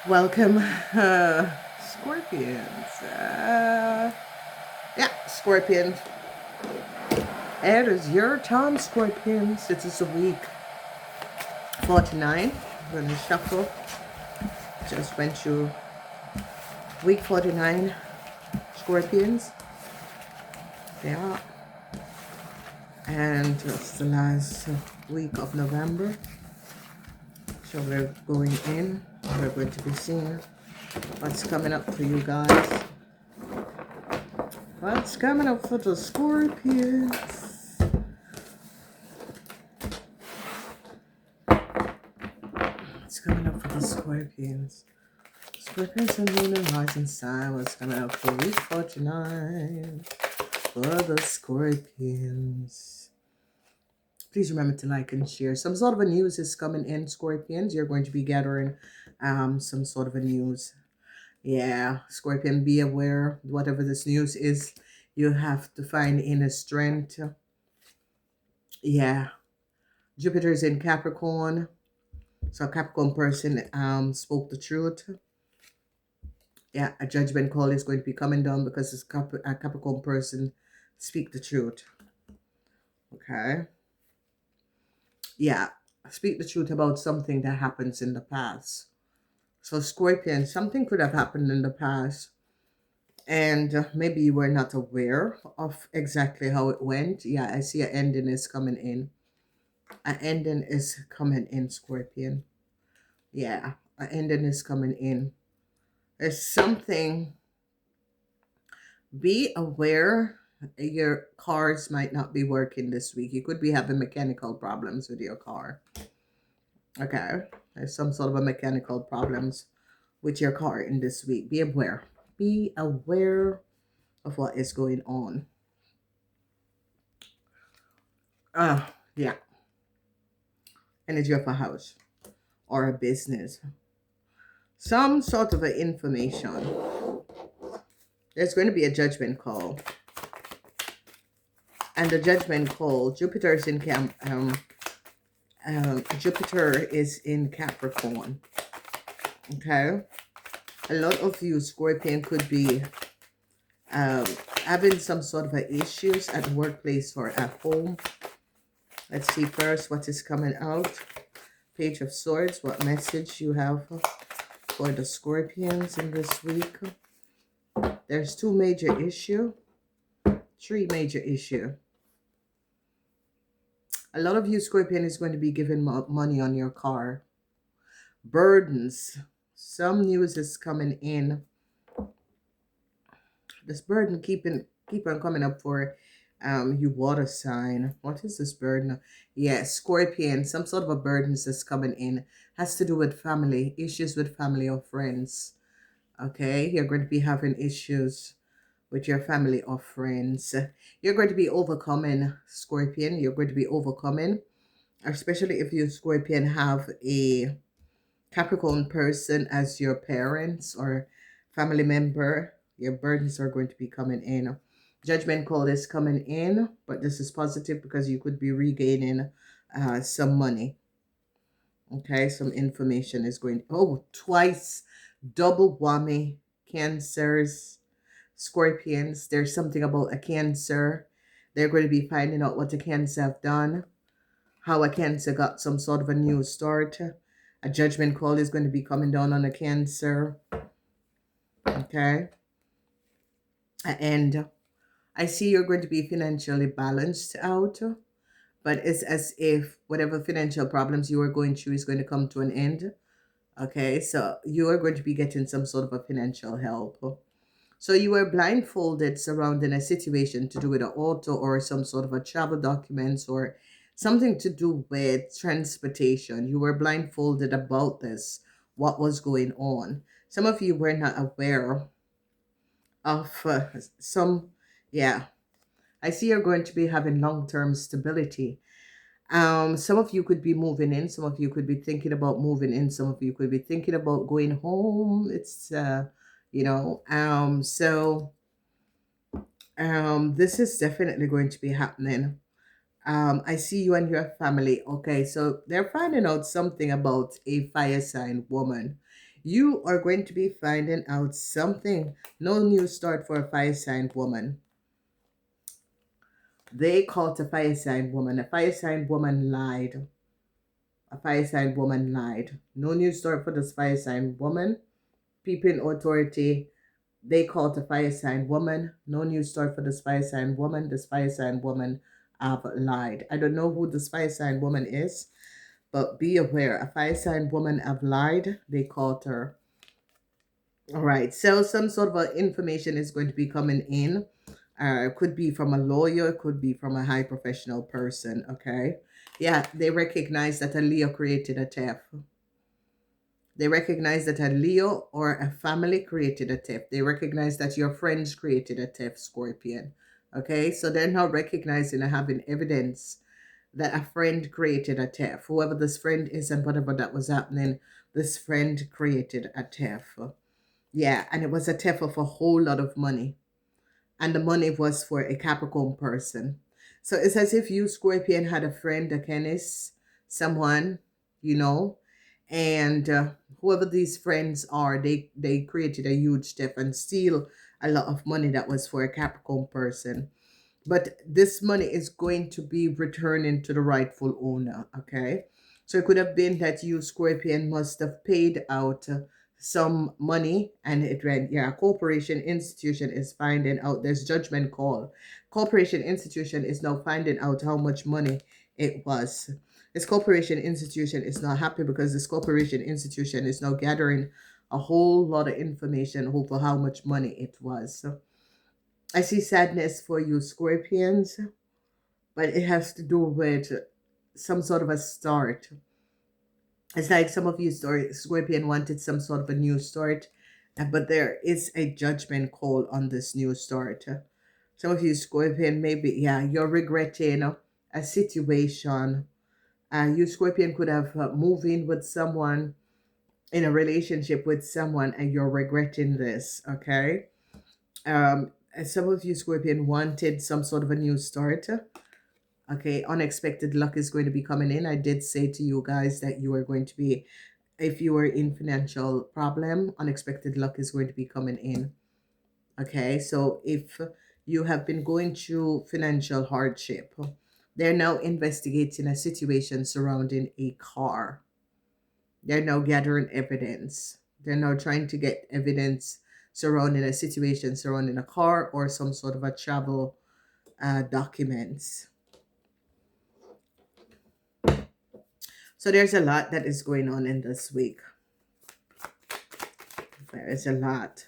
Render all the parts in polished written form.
Welcome, Scorpions. Yeah, Scorpions. It is your time, Scorpions. It is a week 49. We're going to shuffle. Just went through week 49, Scorpions. Yeah. And it's the last week of November. So we're going in. We're going to be seeing what's coming up for you guys. What's coming up for the Scorpions? What's coming up for the Scorpions? Scorpions and Moon and Rising Sign. What's coming up for week 49 for the Scorpions? Please remember to like and share. Some sort of a news is coming in, Scorpions. You're going to be gathering some sort of a news. Yeah, Scorpion, be aware. Whatever this news is, you have to find inner strength. Yeah, Jupiter's in Capricorn. So a Capricorn person spoke the truth. Yeah, a judgment call is going to be coming down because this a Capricorn person speak the truth. Okay. Yeah, speak the truth about something that happens in the past. So Scorpion, something could have happened in the past, and maybe you were not aware of exactly how it went. Yeah, I see an ending is coming in. An ending is coming in, Scorpion. Yeah, an ending is coming in. There's something. Be aware your cars might not be working this week. You could be having mechanical problems with your car. Okay. There's some sort of a mechanical problems with your car in this week. Be aware. Be aware of what is going on. Yeah. Energy of a house or a business. Some sort of a information. There's going to be a judgment call. And the judgment call, Jupiter is in Capricorn. Okay. A lot of you, Scorpion, could be um, having some sort of issues at the workplace or at home. Let's see first what is coming out. Page of Swords, what message you have for the Scorpions in this week. There's two major issue, three major issue. A lot of you, Scorpion, is going to be giving money on your car. Burdens. Some news is coming in. This burden keep on coming up for you water sign. What is this burden? Yeah, Scorpion. Some sort of a burden is coming in. Has to do with family, issues with family or friends. Okay, you're going to be having issues with your family or friends. You're going to be overcoming, Scorpion. You're going to be overcoming, especially if you, Scorpion, have a Capricorn person as your parents or family member. Your burdens are going to be coming in. Judgment call is coming in, but this is positive because you could be regaining some money. Okay, some information is going. Oh, twice, double whammy, cancers, Scorpions. There's something about a cancer. They're going to be finding out what a cancer have done, how a cancer got some sort of a new start. A judgment call is going to be coming down on a cancer. Okay. And I see you're going to be financially balanced out, but it's as if whatever financial problems you are going through is going to come to an end. Okay. So you are going to be getting some sort of a financial help. So you were blindfolded surrounding a situation to do with an auto or some sort of a travel documents or something to do with transportation. You were blindfolded about this, what was going on. Some of you were not aware of some, yeah. I see you're going to be having long-term stability. Some of you could be moving in, some of you could be thinking about moving in, some of you could be thinking about going home. It's so this is definitely going to be happening. I see you and your family. Okay, so they're finding out something about a fire sign woman. You are going to be finding out something. No new start for a fire sign woman. They caught a fire sign woman. A fire sign woman lied. A fire sign woman lied. No new start for this fire sign woman. People in authority, they caught a fire sign woman. No new start for this fire sign woman. This fire sign woman have lied. I don't know who this fire sign woman is, but be aware. A fire sign woman have lied. They caught her. All right. So some sort of information is going to be coming in. Could be from a lawyer, could be from a high professional person. Okay. Yeah, they recognize that a Leo created a theft. They recognize that a Leo or a family created a theft. They recognize that your friends created a theft, Scorpion. Okay, so they're now recognizing and having evidence that a friend created a theft. Whoever this friend is and whatever that was happening, this friend created a theft. Yeah, and it was a theft of a whole lot of money. And the money was for a Capricorn person. So it's as if you, Scorpion, had a friend, a Kenneth, someone, you know, and whoever these friends are, they created a huge theft and steal a lot of money that was for a Capricorn person. But this money is going to be returning to the rightful owner. Okay, so it could have been that you, Scorpion, must have paid out some money and it went, yeah, corporation institution is finding out, there's judgment call. Corporation institution is now finding out how much money it was. This corporation institution is not happy because this corporation institution is now gathering a whole lot of information over how much money it was. So I see sadness for you, Scorpions, but it has to do with some sort of a start. It's like some of you Scorpion wanted some sort of a new start, but there is a judgment call on this new start. Some of you Scorpion, maybe, yeah, you're regretting a situation. You Scorpion could have moved in with someone, in a relationship with someone, and you're regretting this, okay? And some of you Scorpion wanted some sort of a new start. Okay, unexpected luck is going to be coming in. I did say to you guys that you are going to be, if you are in financial problem, unexpected luck is going to be coming in. Okay, so if you have been going through financial hardship, they're now investigating a situation surrounding a car. They're now gathering evidence. They're now trying to get evidence surrounding a situation surrounding a car or some sort of a travel documents. So there's a lot that is going on in this week. There is a lot.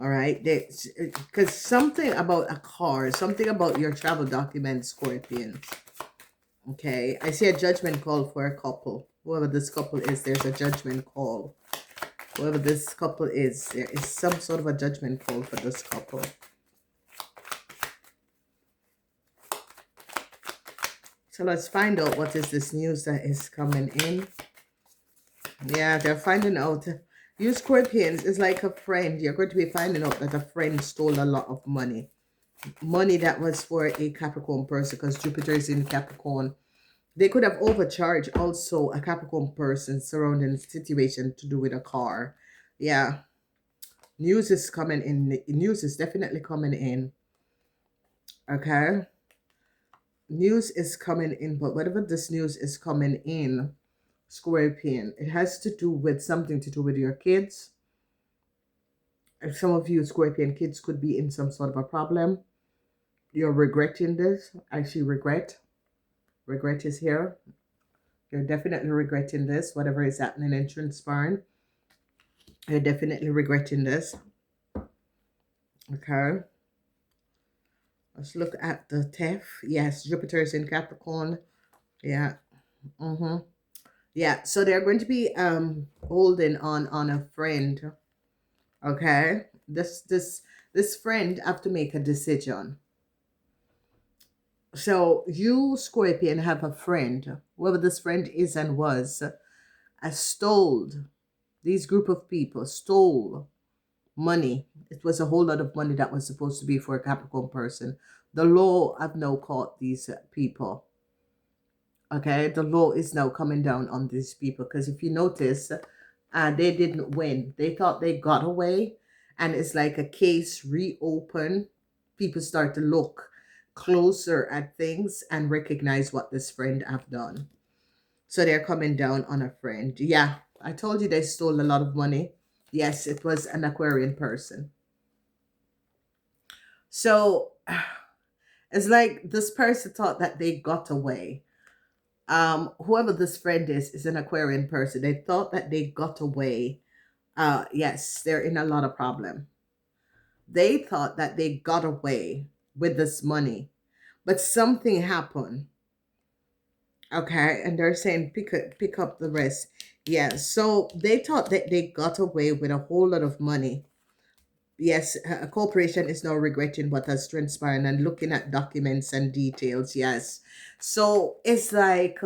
All right. Because something about a car, something about your travel documents, Scorpions. Okay. I see a judgment call for a couple. Whoever this couple is, there's a judgment call. Whoever this couple is, there is some sort of a judgment call for this couple. So let's find out what is this news that is coming in. Yeah, they're finding out. You Scorpions is like a friend. You're going to be finding out that a friend stole a lot of money. Money that was for a Capricorn person because Jupiter is in Capricorn. They could have overcharged also a Capricorn person surrounding the situation to do with a car. Yeah. News is coming in. News is definitely coming in. Okay. News is coming in, but whatever this news is coming in, Scorpion, it has to do with something to do with your kids. If some of you Scorpion kids could be in some sort of a problem, you're regretting this. I see regret. Regret is here. You're definitely regretting this, whatever is happening in transpiring. You're definitely regretting this. Okay. Let's look at the theft. Yes, Jupiter is in Capricorn. Yeah. Mm-hmm. Yeah. So they're going to be holding on a friend. Okay. This friend have to make a decision. So you, Scorpion, have a friend, whoever this friend is and was, stole, these group of people stole money. It was a whole lot of money that was supposed to be for a Capricorn person. The law have now caught these people. Okay, the law is now coming down on these people because if you notice, They didn't win. They thought they got away, and it's like a case reopened. People start to look closer at things and recognize what this friend have done. So they're coming down on a friend. Yeah, I told you they stole a lot of money. Yes, it was an Aquarian person. So it's like this person thought that they got away. Whoever this friend is an Aquarian person. They thought that they got away. Yes, they're in a lot of problem. They thought that they got away with this money, but something happened. Okay, and they're saying pick up the rest. Yeah, so they thought that they got away with a whole lot of money. Yes, a corporation is now regretting what has transpired and looking at documents and details. Yes, so it's like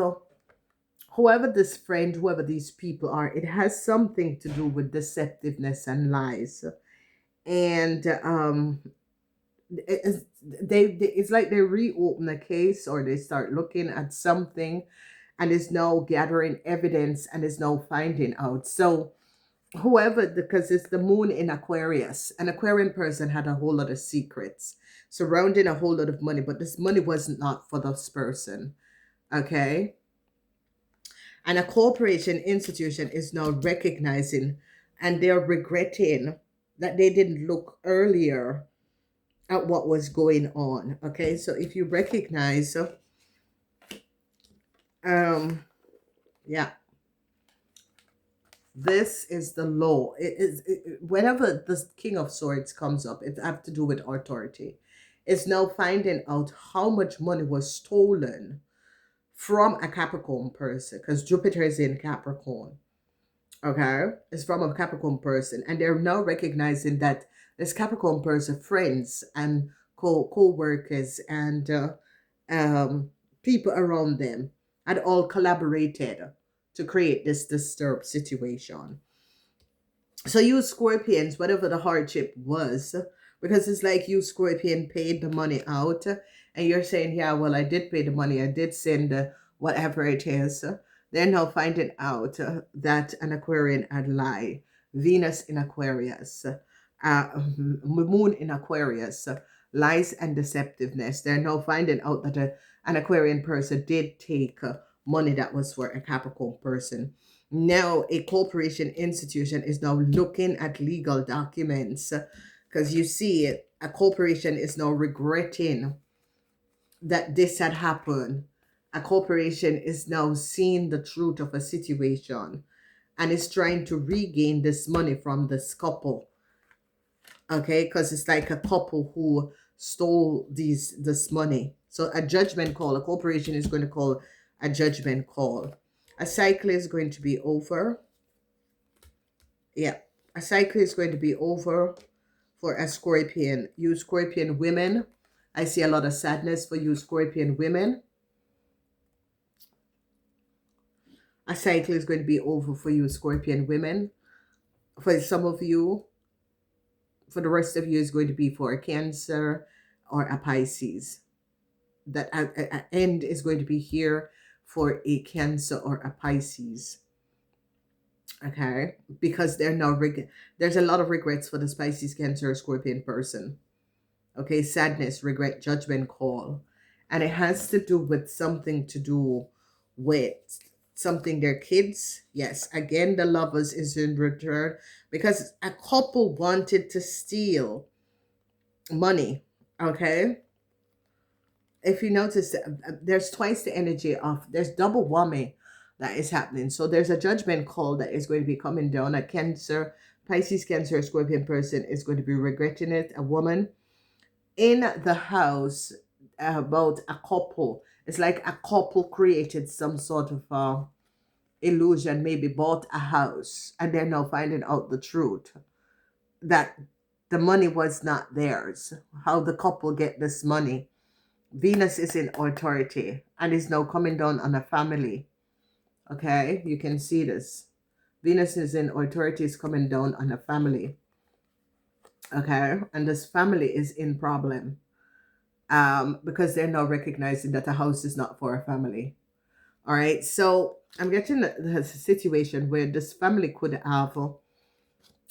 whoever this friend, whoever these people are, it has something to do with deceptiveness and lies. And it's like they reopen a case or they start looking at something and is now gathering evidence and is now finding out. So whoever, because it's the moon in Aquarius, an Aquarian person had a whole lot of secrets surrounding a whole lot of money, but this money wasn't not for this person. Okay. And a corporation institution is now recognizing and they're regretting that they didn't look earlier at what was going on. Okay, so if you recognize, um, yeah, this is the law. Whenever the King of Swords comes up, it have to do with authority. It's now finding out how much money was stolen from a Capricorn person because Jupiter is in Capricorn. Okay, it's from a Capricorn person, and they're now recognizing that this Capricorn person, friends and co-workers and people around them had all collaborated to create this disturbed situation. So you Scorpions, whatever the hardship was, because it's like you Scorpion paid the money out, and you're saying, yeah, well, I did pay the money, I did send whatever it is. They're now finding out that an Aquarian had lied. Venus in Aquarius, Moon in Aquarius, lies and deceptiveness. They're now finding out that an Aquarian person did take money that was for a Capricorn person. Now a corporation institution is now looking at legal documents because you see a corporation is now regretting that this had happened. A corporation is now seeing the truth of a situation and is trying to regain this money from this couple. Okay, because it's like a couple who stole this money. So a judgment call, a corporation is going to call a judgment call. A cycle is going to be over. Yeah, a cycle is going to be over for a Scorpion. You Scorpion women, I see a lot of sadness for you Scorpion women. A cycle is going to be over for you Scorpion women. For some of you, for the rest of you, is going to be for a Cancer or a Pisces. That an end is going to be here for a Cancer or a Pisces. Okay, because they're now there's a lot of regrets for the Pisces, Cancer, Scorpion person. Okay, sadness, regret, judgment call, and it has to do with something to do with something their kids. Yes, again, the lovers is in return because a couple wanted to steal money. Okay, if you notice, there's twice the energy of there's double whammy that is happening. So there's a judgment call that is going to be coming down. A Cancer, Pisces, Cancer, Scorpion person is going to be regretting it. A woman in the house about a couple. It's like a couple created some sort of illusion, maybe bought a house, and they're now finding out the truth that the money was not theirs. How the couple get this money. Venus is in authority and is now coming down on a family. Okay, you can see this. Venus is in authority, is coming down on a family. Okay, and this family is in problem because they're now recognizing that a house is not for a family. All right, so I'm getting the situation where this family could have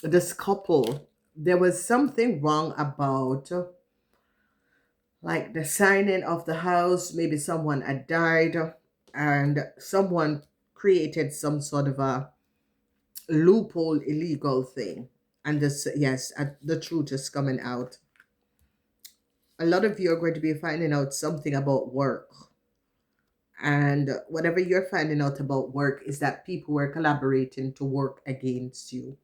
this couple. There was something wrong about like the signing of the house. Maybe someone had died, and someone created some sort of a loophole, illegal thing. And this, yes, the truth is coming out. A lot of you are going to be finding out something about work. And whatever you're finding out about work is that people were collaborating to work against you.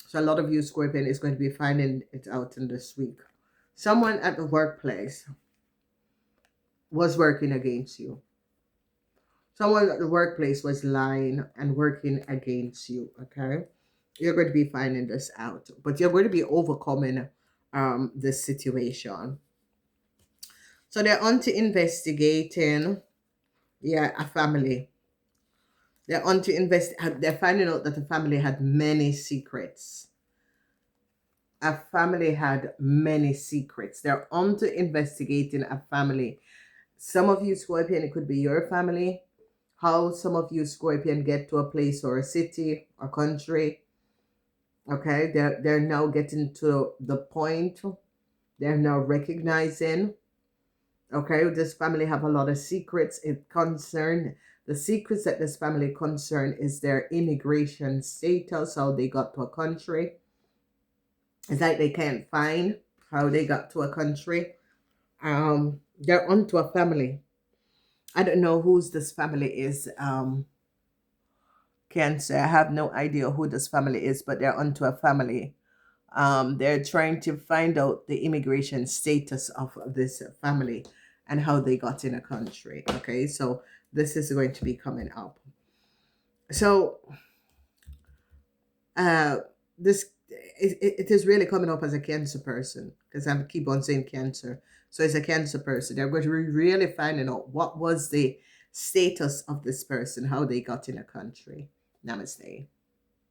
So a lot of you, Scorpion, is going to be finding it out in this week. Someone at the workplace was working against you. Someone at the workplace was lying and working against you. Okay, you're going to be finding this out, but you're going to be overcoming this situation. So they're on to investigating, yeah, a family. They're on to they're finding out that the family had many secrets. A family had many secrets. They're on to investigating a family. Some of you, Scorpion, it could be your family. How some of you, Scorpion, get to a place or a city or country. Okay, they're now getting to the point. They're now recognizing. Okay, this family have a lot of secrets. It concern the secrets that this family concern is their immigration status, how they got to a country. It's like they can't find how they got to a country. They're onto a family. I don't know whose this family is. Can't say. I have no idea who this family is, but they're onto a family. They're trying to find out the immigration status of this family and how they got in a country. Okay, so this is going to be coming up. So uh this it is really coming up as a cancer person because I keep on saying cancer. So as a cancer person, they're going to be really finding out what was the status of this person, how they got in a country. Namaste.